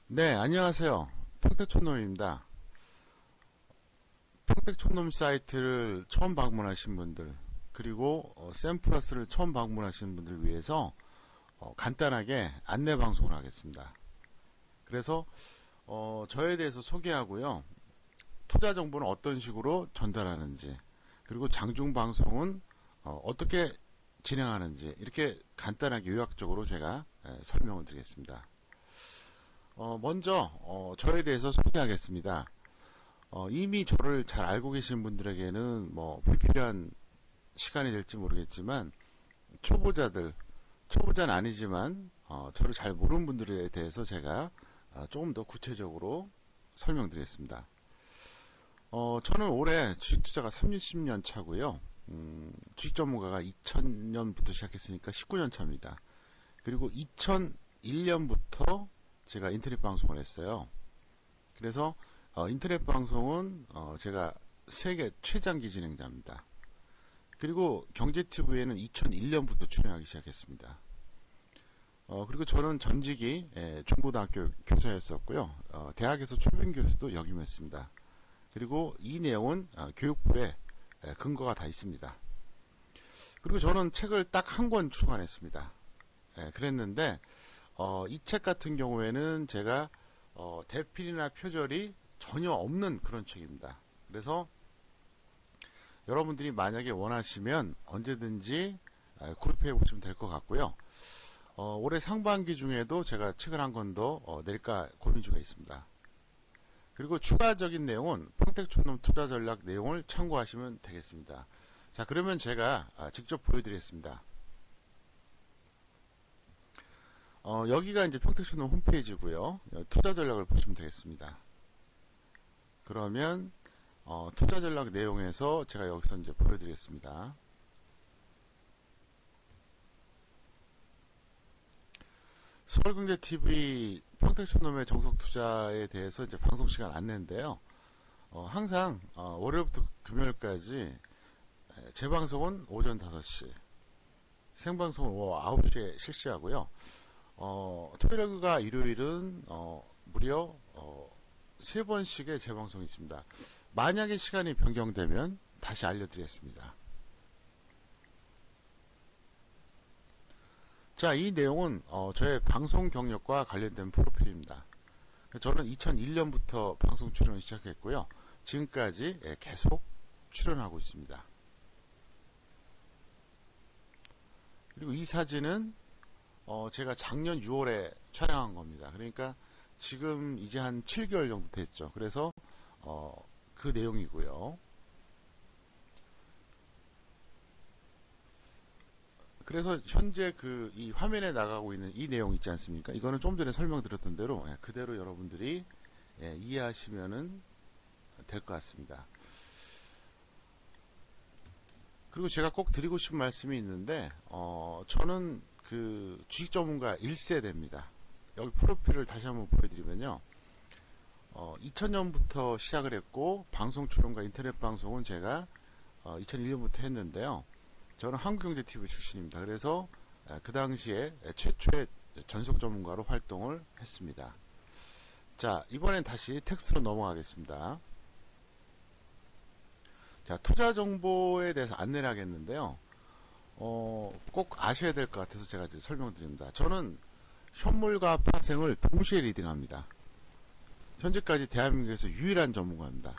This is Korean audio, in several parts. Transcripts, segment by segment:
네, 안녕하세요. 평택촌놈입니다. 평택촌놈 사이트를 처음 방문하신 분들, 그리고 샘플러스를 처음 방문하신 분들을 위해서 간단하게 안내 방송을 하겠습니다. 그래서 저에 대해서 소개하고요. 투자 정보는 어떤 식으로 전달하는지, 그리고 장중 방송은 어떻게 진행하는지 이렇게 간단하게 요약적으로 제가 설명을 드리겠습니다. 먼저 저에 대해서 소개하겠습니다. 이미 저를 잘 알고 계신 분들에게는 뭐 불필요한 시간이 될지 모르겠지만 초보자는 아니지만 저를 잘 모르는 분들에 대해서 제가 조금 더 구체적으로 설명드리겠습니다. 저는 올해 주식투자가 30년 차고요. 주식 전문가가 2000년부터 시작했으니까 19년 차입니다. 그리고 2001년부터 제가 인터넷 방송을 했어요. 그래서 인터넷 방송은 제가 세계 최장기 진행자입니다. 그리고 경제TV에는 2001년부터 출연하기 시작했습니다. 그리고 저는 전직이 중고등학교 교사였었고요. 대학에서 초빙 교수도 역임했습니다. 그리고 이 내용은 교육부에 근거가 다 있습니다. 그리고 저는 책을 딱 한 권 출간했습니다. 그랬는데 이 책 같은 경우에는 제가 대필이나 표절이 전혀 없는 그런 책입니다. 그래서 여러분들이 만약에 원하시면 언제든지 구입해 보시면 될 것 같고요. 올해 상반기 중에도 제가 책을 한 권 더 낼까 고민 중에 있습니다. 그리고 추가적인 내용은 평택촌놈 투자 전략 내용을 참고하시면 되겠습니다. 자, 그러면 제가 직접 보여드리겠습니다. 여기가 이제 평택촌놈 홈페이지고요. 투자 전략을 보시면 되겠습니다. 그러면 투자 전략 내용에서 제가 여기서 이제 보여드리겠습니다. 서울경제TV 평택촌놈의 정석 투자에 대해서 이제 방송 시간 안내인데요. 항상 월요일부터 금요일까지 재방송은 오전 5시, 생방송은 오후 9시에 실시하고요. 토요일과 일요일은 무려 3번씩의 재방송이 있습니다. 만약에 시간이 변경되면 다시 알려드리겠습니다. 자, 이 내용은 저의 방송 경력과 관련된 프로필입니다. 저는 2001년부터 방송 출연을 시작했고요. 지금까지 계속 출연하고 있습니다. 그리고 이 사진은 제가 작년 6월에 촬영한 겁니다. 그러니까 지금 이제 한 7개월 정도 됐죠. 그래서 그 내용이고요. 그래서 현재 이 화면에 나가고 있는 이 내용 있지 않습니까? 이거는 좀 전에 설명드렸던 대로 그대로 여러분들이 이해하시면은 될 것 같습니다. 그리고 제가 꼭 드리고 싶은 말씀이 있는데 저는 그 주식 전문가 1세대입니다. 여기 프로필을 다시 한번 보여드리면요. 2000년부터 시작을 했고 방송 출연과 인터넷 방송은 제가 2001년부터 했는데요. 저는 한국경제TV 출신입니다. 그래서 그 당시에 최초의 전속 전문가로 활동을 했습니다. 자, 이번엔 다시 텍스트로 넘어가겠습니다. 자, 투자 정보에 대해서 안내를 하겠는데요. 꼭 아셔야 될 것 같아서 제가 이제 설명드립니다. 저는 현물과 파생을 동시에 리딩합니다. 현재까지 대한민국에서 유일한 전문가입니다.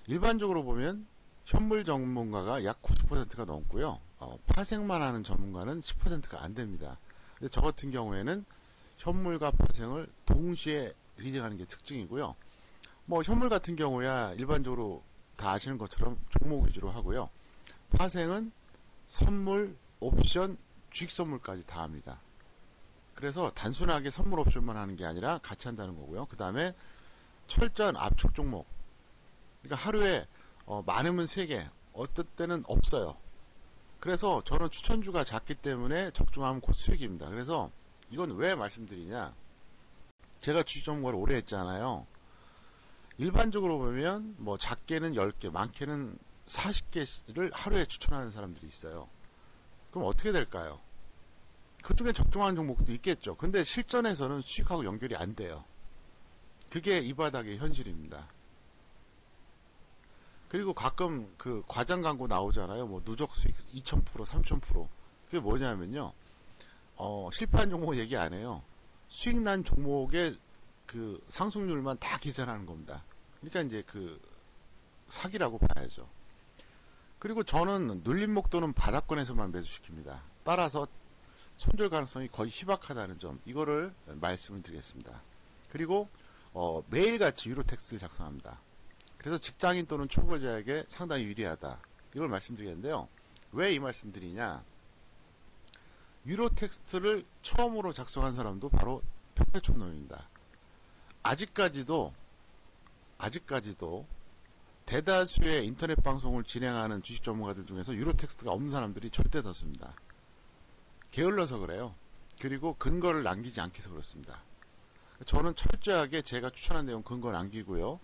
일반적으로 보면 현물 전문가가 약 90%가 넘고요. 파생만 하는 전문가는 10%가 안 됩니다. 근데 저 같은 경우에는 현물과 파생을 동시에 리딩하는 게 특징이고요. 뭐 현물 같은 경우야 일반적으로 다 아시는 것처럼 종목 위주로 하고요. 파생은 선물, 옵션, 주식 선물까지 다 합니다. 그래서 단순하게 선물 옵션만 하는 게 아니라 같이 한다는 거고요. 그 다음에 철저한 압축 종목. 그러니까 하루에 많으면 3개, 어떤 때는 없어요. 그래서 저는 추천주가 작기 때문에 적중하면 곧 수익입니다. 그래서 이건 왜 말씀드리냐. 제가 주식 전문가를 오래 했잖아요. 일반적으로 보면 뭐 작게는 10개, 많게는 40개를 하루에 추천하는 사람들이 있어요. 그럼 어떻게 될까요? 그중에 적중하는 종목도 있겠죠. 근데 실전에서는 수익하고 연결이 안 돼요. 그게 이 바닥의 현실입니다. 그리고 가끔 그 과장 광고 나오잖아요. 뭐 누적 수익 2000%, 3000%. 그게 뭐냐면요. 실패한 종목 얘기 안 해요. 수익 난 종목의 그 상승률만 다 계산하는 겁니다. 그러니까 이제 그 사기라고 봐야죠. 그리고 저는 눌림 목도는 바닥권에서만 매수시킵니다. 따라서 손절 가능성이 거의 희박하다는 점, 이거를 말씀을 드리겠습니다. 그리고 매일같이 유로텍스를 작성합니다. 그래서 직장인 또는 초보자에게 상당히 유리하다, 이걸 말씀드리겠는데요. 왜 이 말씀드리냐, 유로텍스트를 처음으로 작성한 사람도 바로 평택촌놈입니다. 아직까지도 대다수의 인터넷 방송을 진행하는 주식 전문가들 중에서 유로텍스트가 없는 사람들이 절대 다수입니다. 게을러서 그래요. 그리고 근거를 남기지 않기 위해서 그렇습니다. 저는 철저하게 제가 추천한 내용 근거 남기고요.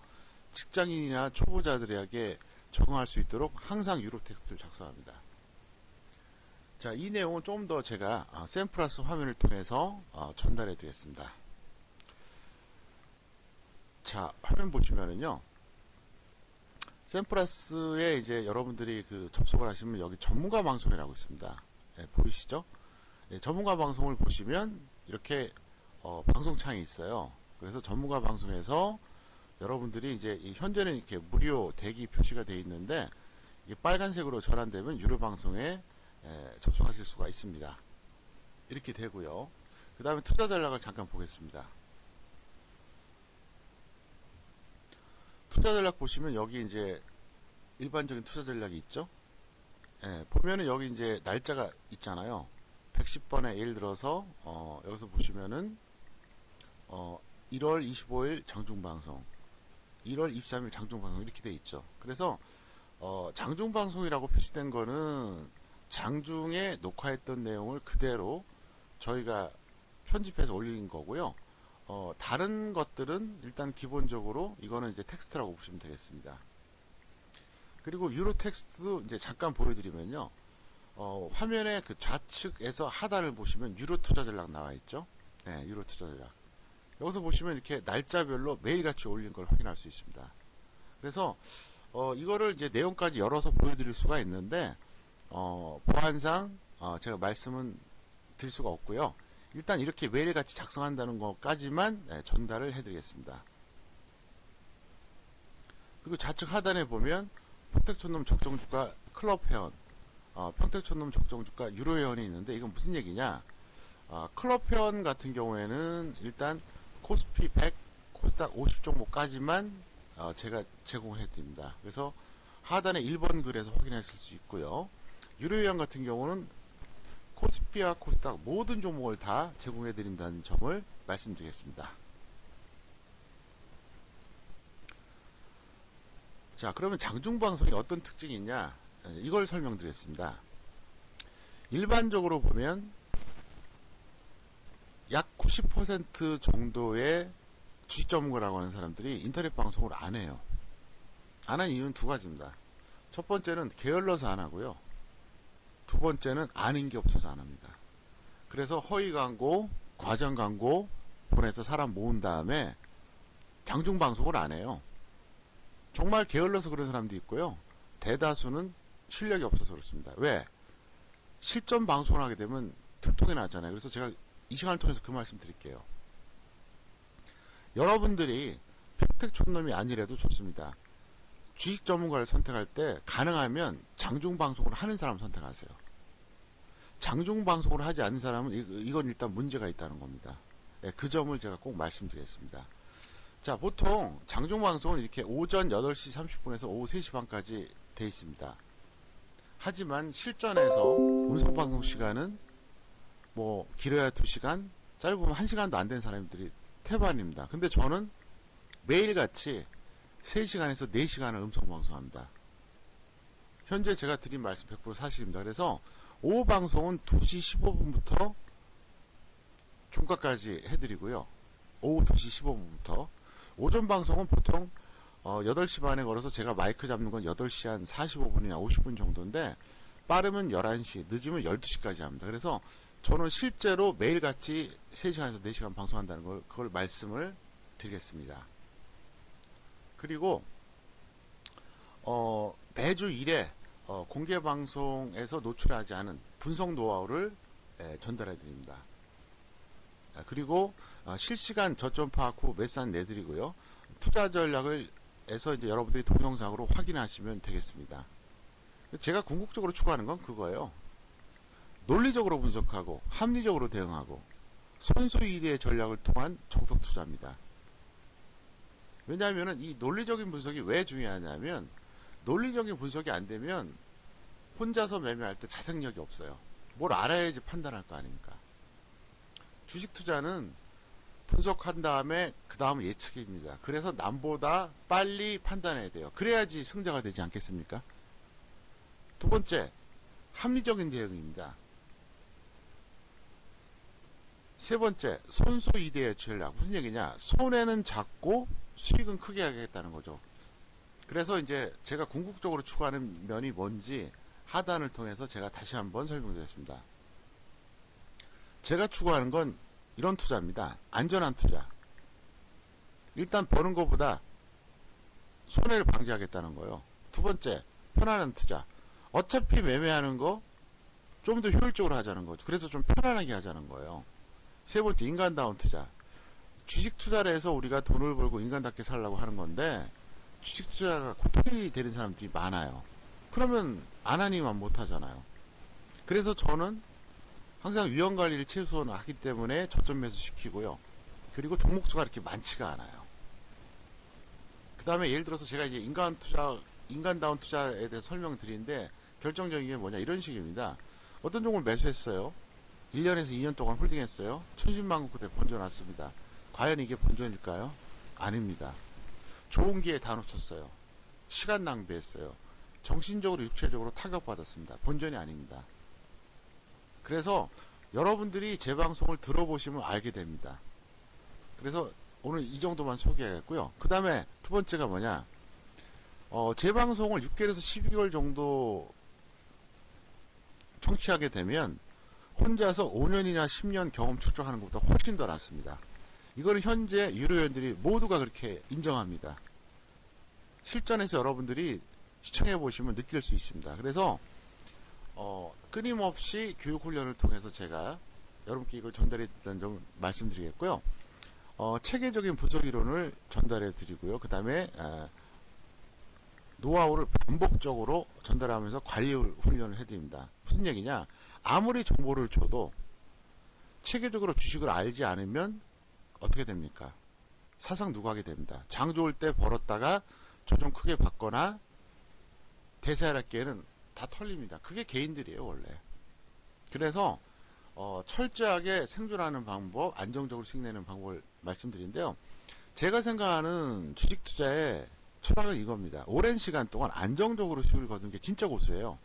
직장인이나 초보자들에게 적응할 수 있도록 항상 유로텍스트를 작성합니다. 자, 이 내용은 좀 더 제가 샘플러스 화면을 통해서 전달해 드리겠습니다. 자, 화면 보시면은요. 샘플러스에 이제 여러분들이 그 접속을 하시면 여기 전문가 방송이라고 있습니다. 예, 보이시죠? 예, 전문가 방송을 보시면 이렇게 방송창이 있어요. 그래서 전문가 방송에서 여러분들이 이제 현재는 이렇게 무료 대기 표시가 되어 있는데, 이게 빨간색으로 전환되면 유료 방송에 접속하실 수가 있습니다. 이렇게 되고요. 그 다음에 투자 전략을 잠깐 보겠습니다. 투자 전략 보시면 여기 이제 일반적인 투자 전략이 있죠. 예, 보면은 여기 이제 날짜가 있잖아요. 110번에 예를 들어서 여기서 보시면은 1월 25일 장중방송, 1월 23일 장중방송 이렇게 돼 있죠. 그래서 장중방송이라고 표시된 거는 장중에 녹화했던 내용을 그대로 저희가 편집해서 올린 거고요. 다른 것들은 일단 기본적으로 이거는 이제 텍스트라고 보시면 되겠습니다. 그리고 유로 텍스트도 이제 잠깐 보여드리면요. 화면의 그 좌측에서 하단을 보시면 유로 투자 전략 나와 있죠. 네, 유로 투자 전략. 여기서 보시면 이렇게 날짜별로 매일같이 올린 걸 확인할 수 있습니다. 그래서 이거를 이제 내용까지 열어서 보여드릴 수가 있는데 보안상 제가 말씀은 드릴 수가 없고요. 일단 이렇게 매일같이 작성한다는 것까지만 전달을 해드리겠습니다. 그리고 좌측 하단에 보면 평택촌놈 적정주가 클럽 회원, 평택촌놈 적정주가 유로 회원이 있는데, 이건 무슨 얘기냐, 클럽 회원 같은 경우에는 일단 코스피 100, 코스닥 50 종목까지만 제가 제공을 해드립니다. 그래서 하단에 1번 글에서 확인하실 수 있고요. 유료 회원 같은 경우는 코스피와 코스닥 모든 종목을 다 제공해 드린다는 점을 말씀드리겠습니다. 자, 그러면 장중방송이 어떤 특징이 있냐, 이걸 설명드리겠습니다. 일반적으로 보면 약 90% 정도의 주식 전문가라고 하는 사람들이 인터넷 방송을 안 해요. 안 하는 이유는 두 가지입니다. 첫 번째는 게을러서 안 하고요. 두 번째는 아는 게 없어서 안 합니다. 그래서 허위 광고, 과장 광고 보내서 사람 모은 다음에 장중 방송을 안 해요. 정말 게을러서 그런 사람도 있고요. 대다수는 실력이 없어서 그렇습니다. 왜? 실전 방송을 하게 되면 들통이 나잖아요. 그래서 제가 이 시간을 통해서 그 말씀 드릴게요. 여러분들이 평택촌놈이 아니래도 좋습니다. 주식 전문가를 선택할 때 가능하면 장중 방송을 하는 사람 선택하세요. 장중 방송을 하지 않는 사람은 이건 일단 문제가 있다는 겁니다. 네, 그 점을 제가 꼭 말씀드리겠습니다. 자, 보통 장중 방송은 이렇게 오전 8시 30분에서 오후 3시 반까지 돼 있습니다. 하지만 실전에서 음성 방송 시간은 뭐 길어야 2시간, 짧으면 1시간도 안 된 사람들이 태반입니다. 근데 저는 매일같이 3시간에서 4시간을 음성 방송합니다. 현재 제가 드린 말씀 100% 사실입니다. 그래서 오후 방송은 2시 15분부터 종가까지 해드리고요. 오후 2시 15분부터. 오전 방송은 보통 8시 반에 걸어서 제가 마이크 잡는 건 8시 한 45분이나 50분 정도인데, 빠르면 11시, 늦으면 12시까지 합니다. 그래서 저는 실제로 매일같이 3시간에서 4시간 방송한다는 걸, 그걸 말씀을 드리겠습니다. 그리고 매주 1회 공개 방송에서 노출하지 않은 분석 노하우를 전달해 드립니다. 그리고 실시간 저점 파악 후 매수한 내드리고요. 투자 전략을 에서 이제 여러분들이 동영상으로 확인하시면 되겠습니다. 제가 궁극적으로 추구하는 건 그거예요. 논리적으로 분석하고 합리적으로 대응하고 선수이대의 전략을 통한 정석 투자입니다. 왜냐하면 이 논리적인 분석이 왜 중요하냐면, 논리적인 분석이 안 되면 혼자서 매매할 때 자생력이 없어요. 뭘 알아야지 판단할 거 아닙니까? 주식 투자는 분석한 다음에 그 다음은 예측입니다. 그래서 남보다 빨리 판단해야 돼요. 그래야지 승자가 되지 않겠습니까? 두 번째, 합리적인 대응입니다. 세 번째, 손소이대의 전략. 무슨 얘기냐? 손해는 작고 수익은 크게 하겠다는 거죠. 그래서 이제 제가 궁극적으로 추구하는 면이 뭔지 하단을 통해서 제가 다시 한번 설명드렸습니다. 제가 추구하는 건 이런 투자입니다. 안전한 투자. 일단 버는 것보다 손해를 방지하겠다는 거예요. 두 번째, 편안한 투자. 어차피 매매하는 거 좀 더 효율적으로 하자는 거죠. 그래서 좀 편안하게 하자는 거예요. 세 번째, 인간다운 투자. 주식 투자를 해서 우리가 돈을 벌고 인간답게 살려고 하는 건데, 주식 투자가 고통이 되는 사람들이 많아요. 그러면 안 하니만 못 하잖아요. 그래서 저는 항상 위험관리를 최소한 하기 때문에 저점 매수 시키고요. 그리고 종목수가 그렇게 많지가 않아요. 그 다음에 예를 들어서 제가 이제 인간다운 투자에 대해서 설명드리는데, 결정적인 게 뭐냐, 이런 식입니다. 어떤 종목을 매수했어요. 1년에서 2년 동안 홀딩했어요. 1010만 국대 번져놨습니다. 과연 이게 본전일까요? 아닙니다. 좋은 기회 다 놓쳤어요. 시간 낭비했어요. 정신적으로 육체적으로 타격받았습니다. 본전이 아닙니다. 그래서 여러분들이 제 방송을 들어보시면 알게 됩니다. 그래서 오늘 이 정도만 소개하겠고요. 그 다음에 두 번째가 뭐냐, 제 방송을 6개월에서 12개월 정도 청취하게 되면 혼자서 5년이나 10년 경험 축적하는 것보다 훨씬 더 낫습니다. 이거는 현재 유료회원들이 모두가 그렇게 인정합니다. 실전에서 여러분들이 시청해 보시면 느낄 수 있습니다. 그래서 끊임없이 교육훈련을 통해서 제가 여러분께 이걸 전달해 드렸다는 점 말씀드리겠고요. 체계적인 분석이론을 전달해 드리고요. 그 다음에 노하우를 반복적으로 전달하면서 관리 훈련을 해드립니다. 무슨 얘기냐? 아무리 정보를 줘도 체계적으로 주식을 알지 않으면 어떻게 됩니까? 사상 누각이 됩니다. 장 좋을 때 벌었다가 조정 크게 받거나 대세하락기에는 다 털립니다. 그게 개인들이에요, 원래. 그래서 철저하게 생존하는 방법, 안정적으로 수익 내는 방법을 말씀드린데요. 제가 생각하는 주식 투자의 철학은 이겁니다. 오랜 시간 동안 안정적으로 수익을 거두는 게 진짜 고수예요.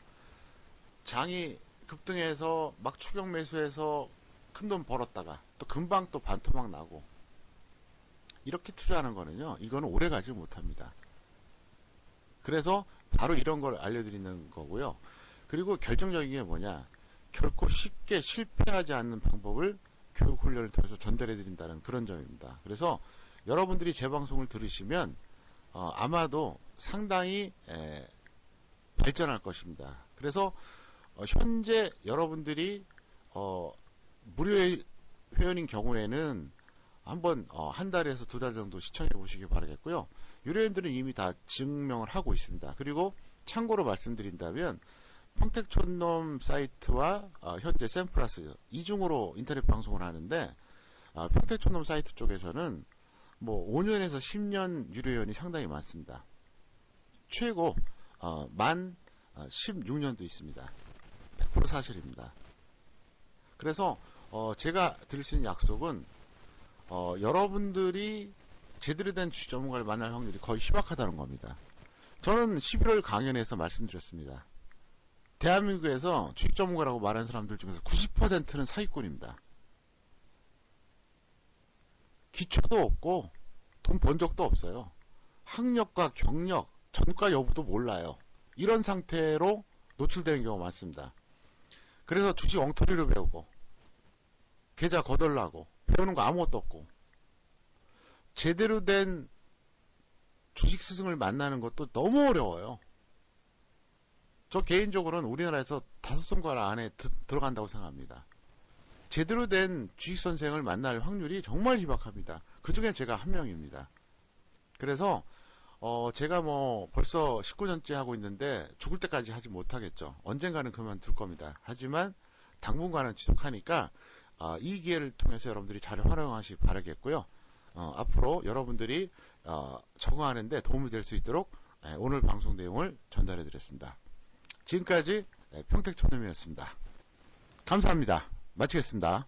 장이 급등해서 막 추격 매수해서 큰 돈 벌었다가 또 금방 또 반토막 나고, 이렇게 투자하는 거는요, 이거는 오래 가지 못합니다. 그래서 바로 이런 걸 알려드리는 거고요. 그리고 결정적인 게 뭐냐, 결코 쉽게 실패하지 않는 방법을 교육 훈련을 통해서 전달해 드린다는 그런 점입니다. 그래서 여러분들이 제 방송을 들으시면 아마도 상당히 발전할 것입니다. 그래서 현재 여러분들이 무료 회원인 경우에는 한번 한 달에서 두 달 정도 시청해 보시기 바라겠고요. 유료회원들은 이미 다 증명을 하고 있습니다. 그리고 참고로 말씀드린다면 평택촌놈 사이트와 현재 샘플러스 이중으로 인터넷 방송을 하는데, 평택촌놈 사이트 쪽에서는 뭐 5년에서 10년 유료회원이 상당히 많습니다. 최고 만 16년도 있습니다. 100% 사실입니다. 그래서 제가 드릴 수 있는 약속은 여러분들이 제대로 된 주식 전문가를 만날 확률이 거의 희박하다는 겁니다. 저는 11월 강연에서 말씀드렸습니다. 대한민국에서 주식 전문가라고 말하는 사람들 중에서 90%는 사기꾼입니다. 기초도 없고 돈 번 적도 없어요. 학력과 경력, 전과 여부도 몰라요. 이런 상태로 노출되는 경우가 많습니다. 그래서 주식 엉터리로 배우고 계좌 거덜나고 배우는 거 아무것도 없고, 제대로 된 주식 스승을 만나는 것도 너무 어려워요. 저 개인적으로는 우리나라에서 5손가락 안에 들어간다고 생각합니다. 제대로 된 주식 선생을 만날 확률이 정말 희박합니다. 그 중에 제가 한 명입니다. 그래서 제가 뭐 벌써 19년째 하고 있는데 죽을 때까지 하지 못하겠죠. 언젠가는 그만둘 겁니다. 하지만 당분간은 지속하니까 이 기회를 통해서 여러분들이 잘 활용하시기 바라겠고요. 앞으로 여러분들이 적응하는데 도움이 될 수 있도록 오늘 방송 내용을 전달해 드렸습니다. 지금까지 평택촌놈이었습니다. 감사합니다. 마치겠습니다.